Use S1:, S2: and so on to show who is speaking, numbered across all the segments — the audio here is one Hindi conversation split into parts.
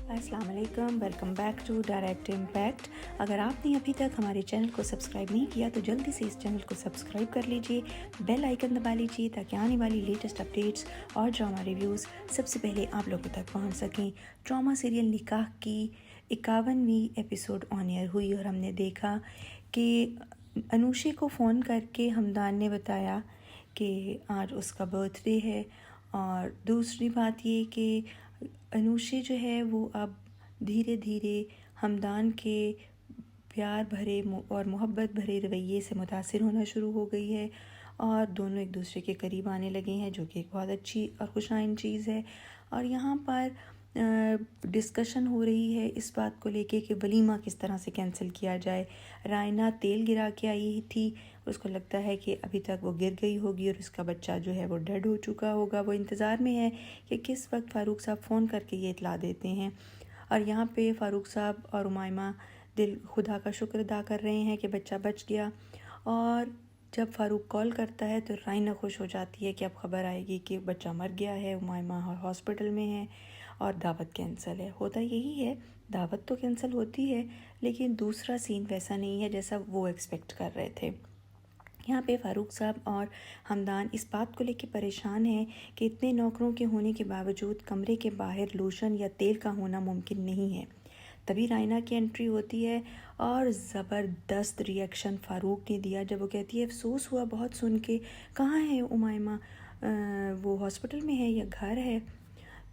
S1: अस्सलाम वालेकुम, welcome back to direct impact. अगर आपने अभी तक हमारे चैनल को सब्सक्राइब नहीं किया तो जल्दी से इस चैनल को सब्सक्राइब कर लीजिए, बेल आइकन दबा लीजिए ताकि आने वाली लेटेस्ट अपडेट्स और ड्रामा रिव्यूज़ सबसे पहले आप लोगों तक पहुंच सकें। ड्रामा सीरियल निकाह की 51वीं एपिसोड ऑन एयर हुई और हमने देखा कि अनुषी को फ़ोन करके हमदान ने बताया कि आज उसका बर्थडे है। और दूसरी बात ये कि अनुषी जो है वो अब धीरे धीरे हमदान के प्यार भरे और मोहब्बत भरे रवैये से मुतासिर होना शुरू हो गई है और दोनों एक दूसरे के करीब आने लगे हैं, जो कि एक बहुत अच्छी और खुशाइन चीज़ है। और यहाँ पर डिस्कशन हो रही है इस बात को लेके कि वलीमा किस तरह से कैंसिल किया जाए। रायना तेल गिरा के आई थी, उसको लगता है कि अभी तक वो गिर गई होगी और उसका बच्चा जो है वो डेड हो चुका होगा। वो इंतज़ार में है कि किस वक्त फ़ारूक साहब फ़ोन करके ये इतला देते हैं। और यहाँ पे फ़ारूक साहब और उमाइमा दिल खुदा का शुक्र अदा कर रहे हैं कि बच्चा बच गया। और जब फ़ारूक कॉल करता है तो रायना खुश हो जाती है कि अब ख़बर आएगी कि बच्चा मर गया है, उमाइमा हॉस्पिटल में है और दावत कैंसिल है। होता यही है, दावत तो कैंसिल होती है लेकिन दूसरा सीन वैसा नहीं है जैसा वो एक्सपेक्ट कर रहे थे। यहाँ पे फ़ारूक साहब और हमदान इस बात को लेकर परेशान हैं कि इतने नौकरों के होने के बावजूद कमरे के बाहर लोशन या तेल का होना मुमकिन नहीं है। तभी रायना की एंट्री होती है और ज़बरदस्त रिएक्शन फ़ारूक ने दिया जब वो कहती है अफसोस हुआ बहुत सुन के, कहाँ है उमाइमा, वो हॉस्पिटल में है या घर है?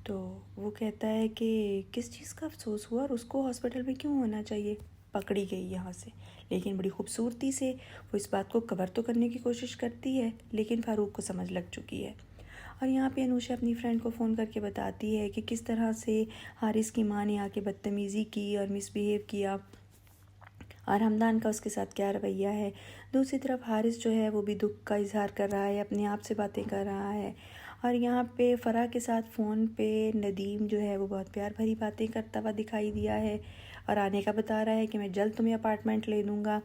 S1: तो वो कहता है कि किस चीज़ का अफसोस हुआ और उसको हॉस्पिटल में क्यों होना चाहिए। पकड़ी गई यहाँ से, लेकिन बड़ी खूबसूरती से वो इस बात को कवर तो करने की कोशिश करती है, लेकिन फ़ारूक को समझ लग चुकी है। और यहाँ पे अनुषा अपनी फ्रेंड को फ़ोन करके बताती है कि किस तरह से हारिस की माँ ने आके बदतमीज़ी की और मिसबिहेव किया और हमदान का उसके साथ क्या रवैया है। दूसरी तरफ हारिस जो है वो भी दुख का इजहार कर रहा है, अपने आप से बातें कर रहा है। और यहाँ पे फ़रा के साथ फ़ोन पे नदीम जो है वो बहुत प्यार भरी बातें करता हुआ दिखाई दिया है और आने का बता रहा है कि मैं जल्द तुम्हें अपार्टमेंट ले दूँगा।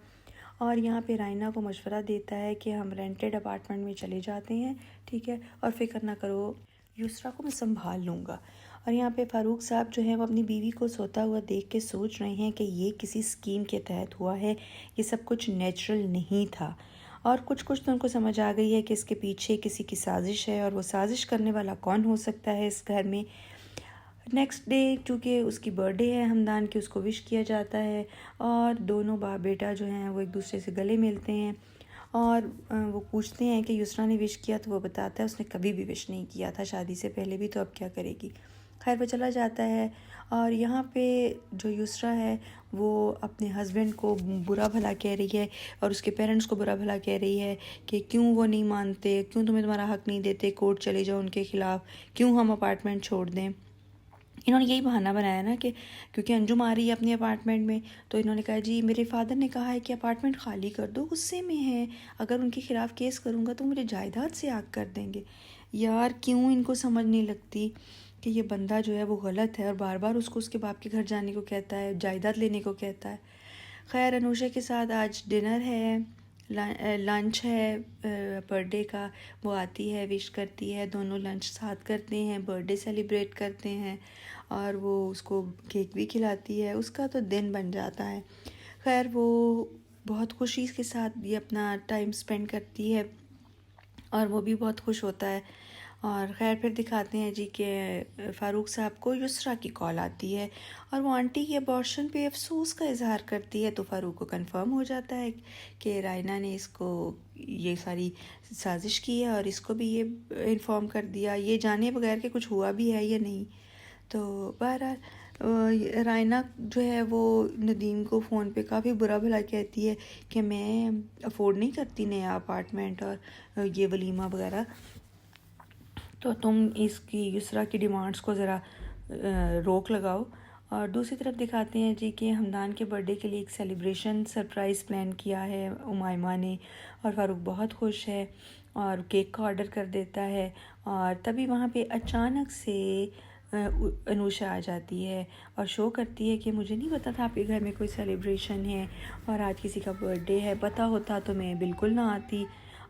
S1: और यहाँ पे रायना को मशवरा देता है कि हम रेंटेड अपार्टमेंट में चले जाते हैं, ठीक है, और फ़िक्र ना करो, युसरा को मैं संभाल लूँगा। और यहाँ पे फ़ारूक साहब जो है वो अपनी बीवी को सोता हुआ देख के सोच रहे हैं कि ये किसी स्कीम के तहत हुआ है, ये सब कुछ नेचुरल नहीं था। और कुछ कुछ तो उनको समझ आ गई है कि इसके पीछे किसी की साजिश है और वो साजिश करने वाला कौन हो सकता है इस घर में। नेक्स्ट डे चूँकि उसकी बर्थडे है हमदान की, उसको विश किया जाता है और दोनों बाप बेटा जो हैं वो एक दूसरे से गले मिलते हैं और वो पूछते हैं कि युसरा ने विश किया, तो वो बताता है उसने कभी भी विश नहीं किया था शादी से पहले भी, तो अब क्या करेगी। खैर वो चला जाता है और यहाँ पे जो युसरा है वो अपने हस्बैंड को बुरा भला कह रही है और उसके पेरेंट्स को बुरा भला कह रही है कि क्यों वो नहीं मानते, क्यों तुम्हें तुम्हारा हक नहीं देते, कोर्ट चले जाओ उनके ख़िलाफ़, क्यों हम अपार्टमेंट छोड़ दें। इन्होंने यही बहाना बनाया ना कि क्योंकि अंजुम आ रही है अपने अपार्टमेंट में, तो इन्होंने कहा जी मेरे फादर ने कहा है कि अपार्टमेंट खाली कर दो, गुस्से में है, अगर उनके ख़िलाफ़ केस करूँगा तो मुझे जायदाद से आग कर देंगे। यार क्यों इनको समझ नहीं लगती कि ये बंदा जो है वो गलत है और बार बार उसको उसके बाप के घर जाने को कहता है, जायदाद लेने को कहता है। खैर अनुषा के साथ आज डिनर है, लंच है बर्थडे का, वो आती है, विश करती है, दोनों लंच साथ करते हैं, बर्थडे सेलिब्रेट करते हैं और वो उसको केक भी खिलाती है, उसका तो दिन बन जाता है। खैर वो बहुत खुशी के साथ ये अपना टाइम स्पेंड करती है और वो भी बहुत खुश होता है। और ख़ैर फिर दिखाते हैं जी कि फ़ारूक साहब को युसरा की कॉल आती है और वो आंटी के अबॉर्शन पे अफसोस का इजहार करती है, तो फ़ारूक को कंफर्म हो जाता है कि रायना ने इसको ये सारी साजिश की है और इसको भी ये इन्फॉर्म कर दिया, ये जाने बगैर के कुछ हुआ भी है या नहीं। तो बहरहाल रायना जो है वो नदीम को फ़ोन पे काफ़ी बुरा भला कहती है कि मैं अफोर्ड नहीं करती नया अपार्टमेंट और ये वलीमा वगैरह, तो तुम इसकी युसरा की डिमांड्स को ज़रा रोक लगाओ। और दूसरी तरफ दिखाते हैं जी कि हमदान के बर्थडे के लिए एक सेलिब्रेशन सरप्राइज़ प्लान किया है उमाइमा ने और फ़ारूक बहुत खुश है और केक का ऑर्डर कर देता है। और तभी वहाँ पे अचानक से अनुषा आ जाती है और शो करती है कि मुझे नहीं पता था आपके घर में कोई सेलिब्रेशन है और आज किसी का बर्थडे है, पता होता तो मैं बिल्कुल ना आती।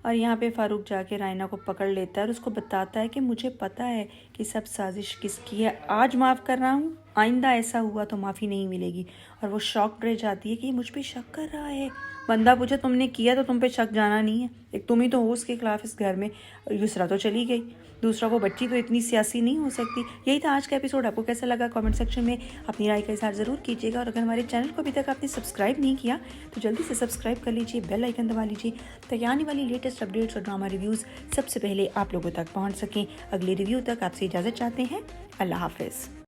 S1: और यहाँ पे फ़ारूक जाके रायना को पकड़ लेता है और उसको बताता है कि मुझे पता है कि सब साजिश किसकी है, आज माफ़ कर रहा हूँ, आइंदा ऐसा हुआ तो माफ़ी नहीं मिलेगी। और वो शॉक रह जाती है कि ये मुझ पे शक कर रहा है। बंदा पूछे तुमने किया तो तुम पे शक जाना नहीं है, एक तुम ही तो हो उसके खिलाफ इस घर में, दूसरा तो चली गई, दूसरा वो बच्ची तो इतनी सियासी नहीं हो सकती। यही था आज का एपिसोड। आपको कैसा लगा कमेंट सेक्शन में अपनी राय का इज़हार ज़रूर कीजिएगा। और अगर हमारे चैनल को अभी तक आपने सब्सक्राइब नहीं किया तो जल्दी से सब्सक्राइब कर लीजिए, बेल आइकन दबा लीजिए ताकि आने वाली लेटेस्ट अपडेट्स और ड्रामा रिव्यूज़ सबसे पहले आप लोगों तक पहुँच सकें। अगले रिव्यू तक आपसे इजाज़त चाहते हैं। अल्लाह हाफिज़।